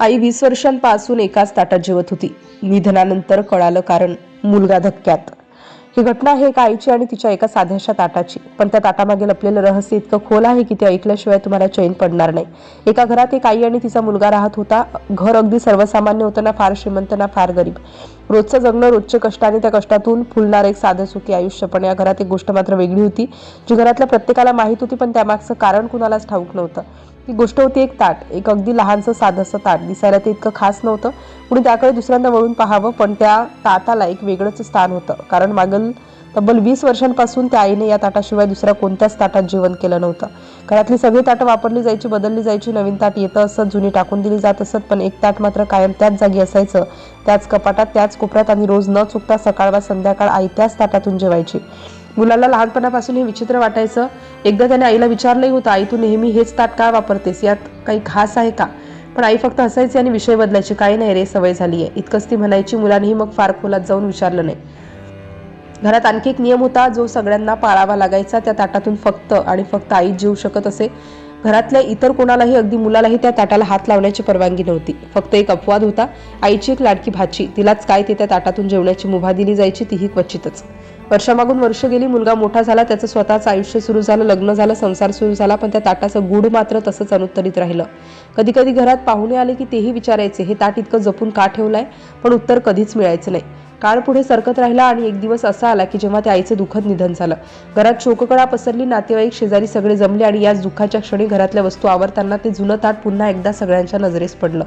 आई 20 वर्षांपासून एकाच ताटात जेवत होती. निधनानंतर कळालं कारण, मुलगा धक्क्यात. ही घटना आहे एका आईची आणि तिच्या एका साध्याशा ताटाची. पण त्या ताटामागे लपलेलं रहस्य इतकं खोल आहे की ते ऐकल्याशिवाय तुम्हाला चैन पडणार नाही. एका घरात एक आई आणि तिचा मुलगा राहत होता. घर अगदी सर्वसामान्य होतं, ना फार श्रीमंत ना फार गरीब. रोजचं जगणं, रोजचे कष्ट आणि त्या कष्टातून फुलणारं एक साधं सुखी आयुष्य. पण या घरात एक गोष्ट मात्र वेगळी होती, जी घरातल्या प्रत्येकाला माहीत होती, पण त्यामागचं कारण कुणालाच ठाऊक नव्हतं. ती गोष्ट होती एक ताट, एक अगदी लहानसं साधंसं ताट. दिसायला ते इतकं खास नव्हतं, कुणी त्याकडे दुसऱ्यांदा वळून पाहावं, पण त्या ताटाला एक वेगळंच स्थान होतं. कारण मागील तब्बल 20 वर्षांपासून त्या आईने या ताटाशिवाय दुसऱ्या कोणत्याच ताटात जेवण केलं नव्हतं. घरातली सगळी ताटं वापरली जायची, बदलली जायची, नवीन ताट येतं असत, जुनी टाकून दिली जात असत, पण एक ताट मात्र कायम त्याच जागी असायचं, त्याच कपाटात, त्याच कोपऱ्यात, आणि रोज न चुकता सकाळ वा संध्याकाळ आई त्याच ताटातून जेवायची. मुलाला लहानपणापासून हे विचित्र वाटायचं. एकदा त्याने आईला विचारलंही होतं, आई तू नेहमी हेच ताट का वापरतेस, यात काही खास आहे का? पण आई फक्त हसायची आणि विषय बदलायची. काही नाही रे, सवय झाली आहे, इतकंच ती म्हणायची. मुलानेही मग फार खोलात जाऊन विचारलं नाही. घरात आणखी एक नियम होता जो सगळ्यांना पाळावा लागायचा. त्या ताटातून फक्त आणि फक्त आईच जेवू शकत असे. घरातल्या इतर कोणालाही, अगदी मुलालाही त्या ताटाला हात लावण्याची परवानगी नव्हती. फक्त एक अपवाद होता, आईची एक लाडकी भाची. तिलाच काय ते त्या ताटातून जेवण्याची मुभा दिली जायची, तीही क्वचितच. वर्षामागून वर्ष गेली, मुलगा मोठा झाला, त्याचं स्वतःचं आयुष्य सुरू झालं, लग्न झालं, संसार सुरू झाला, पण त्या ताटाचं गूढ मात्र तसंच अनुत्तरित राहिलं. कधी कधी घरात पाहुणे आले की तेही विचारायचे, हे ताट इतकं जपून का ठेवलंय? पण उत्तर कधीच मिळायचं नाही. काळ पुढे सरकत राहिला आणि एक दिवस असा आला की जेव्हा त्या आईचं दुःखद निधन झालं. घरात शोककळा पसरली, नातेवाईक शेजारी सगळे जमले आणि याच दुःखाच्या क्षणी घरातल्या वस्तू आवरताना ते जुनं ताट पुन्हा एकदा सगळ्यांच्या नजरेस पडलं.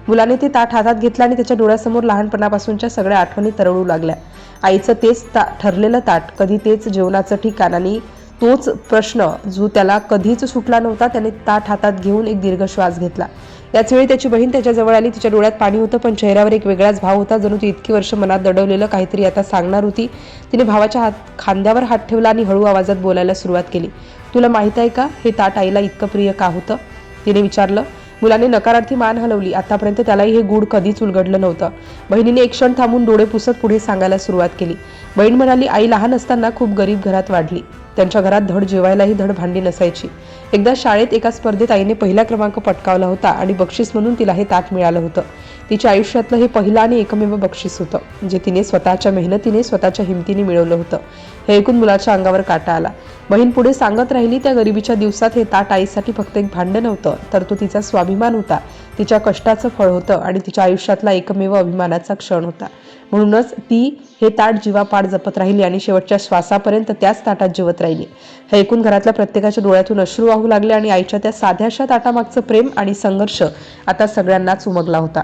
मुलाने ते ताट हातात घेतलं आणि त्याच्या डोळ्यासमोर लहानपणापासूनच्या सगळ्या आठवणी तरळू लागल्या. आईचं तेच ठरलेलं ताट, कधी तेच जेवणाचं ठिकाण आणि तोच प्रश्न जो त्याला कधीच सुटला नव्हता. त्याने ताट हातात घेऊन एक दीर्घ श्वास घेतला. याच वेळी त्याची बहीण त्याच्या जवळ आली. तिच्या डोळ्यात पाणी होतं, पण चेहऱ्यावर एक वेगळाच भाव होता, जणू ती इतकी वर्ष मनात दडवलेलं काहीतरी आता सांगणार होती. तिने भावाच्या खांद्यावर हात ठेवला आणि हळू आवाजात बोलायला सुरुवात केली. तुला माहित आहे का, हे ताट आईला इतकं प्रिय का होतं? तिने विचारलं. मुलाने नकारार्थी मान हलवली. आतापर्यंत त्यालाही हे गूढ कधीच उलगडलं नव्हतं. बहिणीने एक क्षण थांबून डोळे पुसत पुढे सांगायला सुरुवात केली. बहीण म्हणाली, आई लहान असताना खूप गरीब घरात वाढली. त्यांच्या घरात धड जेवायलाही धड भांडी नसायची. एकदा शाळेत एका स्पर्धेत आईने पहिला क्रमांक पटकावला होता आणि बक्षीस म्हणून तिला हे ताट मिळालं होतं. तिच्या आयुष्यातलं हे पहिलं आणि एकमेव बक्षीस होतं, जे तिने स्वतःच्या मेहनतीने, स्वतःच्या हिमतीने मिळवलं होतं. हे ऐकून मुलाच्या अंगावर काटा आला. बहीण पुढे सांगत राहिली, त्या गरिबीच्या दिवसात हे ताट आईसाठी फक्त एक भांडं नव्हतं, तर तो तिचा स्वाभिमान होता, तिच्या कष्टाचं फळ होतं आणि तिच्या आयुष्यातला एकमेव अभिमानाचा क्षण होता. म्हणूनच ती हे ताट जीवापाड जपत राहिली आणि शेवटच्या श्वासापर्यंत त्याच ताटात जेवत राहिली. हे ऐकून घरातल्या प्रत्येकाच्या डोळ्यातून अश्रू वाहू लागले आणि आईच्या त्या साध्याशा ताटामागचं प्रेम आणि संघर्ष आता सगळ्यांनाच उमगला होता.